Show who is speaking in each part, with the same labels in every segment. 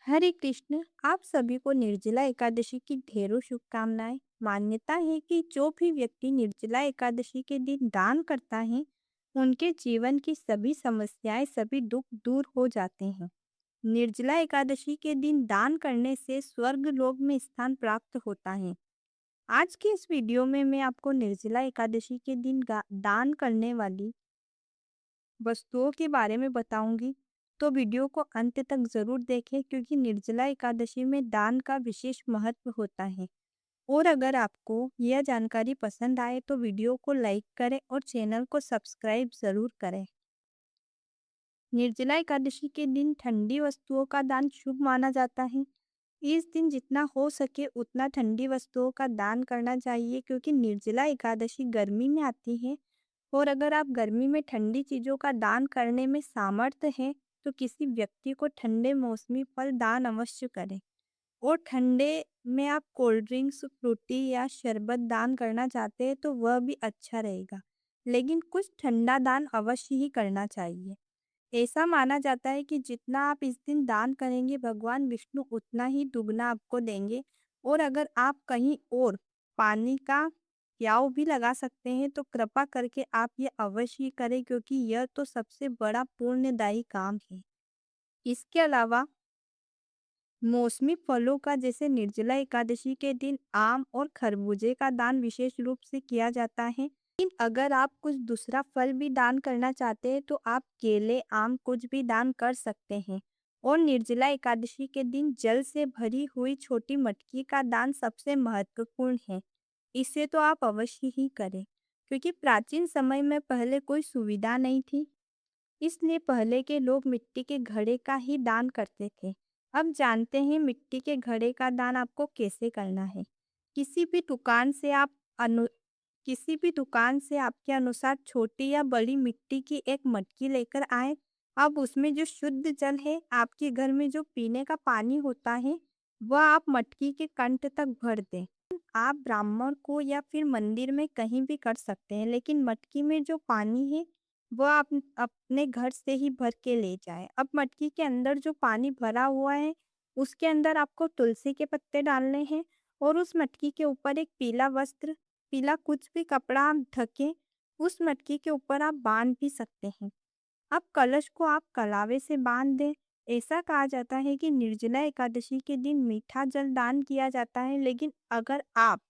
Speaker 1: हरे कृष्ण। आप सभी को निर्जला एकादशी की ढेरों शुभकामनाएं। मान्यता है कि जो भी व्यक्ति निर्जला एकादशी के दिन दान करता है उनके जीवन की सभी समस्याएं सभी दुख दूर हो जाते हैं। निर्जला एकादशी के दिन दान करने से स्वर्ग लोक में स्थान प्राप्त होता है। आज के इस वीडियो में मैं आपको निर्जला एकादशी के दिन दान करने वाली वस्तुओं के बारे में बताऊंगी। तो वीडियो को अंत तक जरूर देखें क्योंकि निर्जला एकादशी में दान का विशेष महत्व होता है। और अगर आपको यह जानकारी पसंद आए तो वीडियो को लाइक करें और चैनल को सब्सक्राइब जरूर करें। निर्जला एकादशी के दिन ठंडी वस्तुओं का दान शुभ माना जाता है। इस दिन जितना हो सके उतना ठंडी वस्तुओं का दान करना चाहिए क्योंकि निर्जला एकादशी गर्मी में आती है। और अगर आप गर्मी में ठंडी चीज़ों का दान करने में सामर्थ्य है तो किसी व्यक्ति को ठंडे मौसमी फल दान अवश्य करें। और ठंडे में आप कोल्ड ड्रिंक्स, फ्रूटी या शरबत दान करना चाहते हैं तो वह भी अच्छा रहेगा। लेकिन कुछ ठंडा दान अवश्य ही करना चाहिए। ऐसा माना जाता है कि जितना आप इस दिन दान करेंगे भगवान विष्णु उतना ही दुगना आपको देंगे। और अगर आप कहीं और पानी का याव भी लगा सकते हैं तो कृपा करके आप ये अवश्य ही करें क्योंकि यह तो सबसे बड़ा पुण्यदायी काम है। इसके अलावा मौसमी फलों का जैसे निर्जला एकादशी के दिन आम और खरबूजे का दान विशेष रूप से किया जाता है। लेकिन अगर आप कुछ दूसरा फल भी दान करना चाहते हैं तो आप केले, आम कुछ भी दान कर सकते हैं। और निर्जला एकादशी के दिन जल से भरी हुई छोटी मटकी का दान सबसे महत्वपूर्ण है। इसे तो आप अवश्य ही करें क्योंकि प्राचीन समय में पहले कोई सुविधा नहीं थी, इसलिए पहले के लोग मिट्टी के घड़े का ही दान करते थे। अब जानते हैं मिट्टी के घड़े का दान आपको कैसे करना है। किसी भी दुकान से आप अनु किसी भी दुकान से आपके अनुसार छोटी या बड़ी मिट्टी की एक मटकी लेकर आए। अब उसमें जो शुद्ध जल है, आपके घर में जो पीने का पानी होता है, वह आप मटकी के कंठ तक भर दें। आप ब्राह्मण को या फिर मंदिर में कहीं भी कर सकते हैं, लेकिन मटकी में जो पानी है वह आप अपने घर से ही भर के ले जाएं। अब मटकी के अंदर जो पानी भरा हुआ है उसके अंदर आपको तुलसी के पत्ते डालने हैं। और उस मटकी के ऊपर एक पीला वस्त्र, पीला कुछ भी कपड़ा आप ढके उस मटकी के ऊपर आप बांध भी सकते हैं। अब कलश को आप कलावे से बांध दें। ऐसा कहा जाता है कि निर्जला एकादशी के दिन मीठा जल दान किया जाता है, लेकिन अगर आप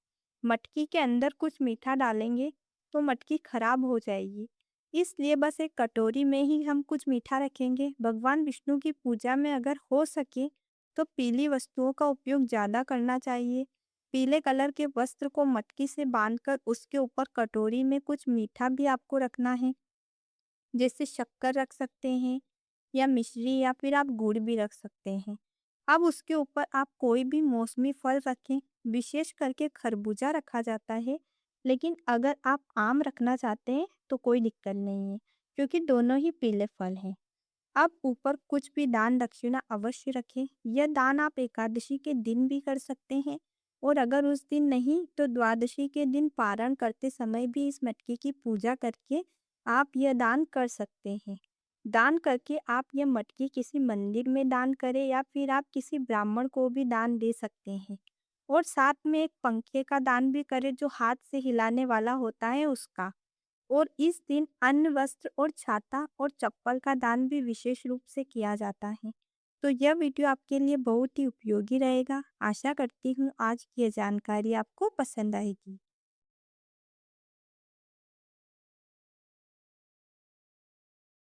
Speaker 1: मटकी के अंदर कुछ मीठा डालेंगे तो मटकी खराब हो जाएगी। इसलिए बस एक कटोरी में ही हम कुछ मीठा रखेंगे। भगवान विष्णु की पूजा में अगर हो सके तो पीली वस्तुओं का उपयोग ज़्यादा करना चाहिए। पीले कलर के वस्त्र को मटकी से बांधकर उसके ऊपर कटोरी में कुछ मीठा भी आपको रखना है, जैसे शक्कर रख सकते हैं या मिश्री या फिर आप गुड़ भी रख सकते हैं। अब उसके ऊपर आप कोई भी मौसमी फल रखें, विशेष करके खरबूजा रखा जाता है। लेकिन अगर आप आम रखना चाहते हैं तो कोई दिक्कत नहीं है क्योंकि दोनों ही पीले फल हैं। आप ऊपर कुछ भी दान दक्षिणा अवश्य रखें। यह दान आप एकादशी के दिन भी कर सकते हैं। और अगर उस दिन नहीं तो द्वादशी के दिन पारण करते समय भी इस मटकी की पूजा करके आप यह दान कर सकते हैं। दान करके आप यह मटकी किसी मंदिर में दान करें या फिर आप किसी ब्राह्मण को भी दान दे सकते हैं। और साथ में एक पंखे का दान भी करें जो हाथ से हिलाने वाला होता है उसका। और इस दिन अन्न, वस्त्र और छाता और चप्पल का दान भी विशेष रूप से किया जाता है। तो यह वीडियो आपके लिए बहुत ही उपयोगी रहेगा। आशा करती हूँ आज की यह जानकारी आपको पसंद आएगी।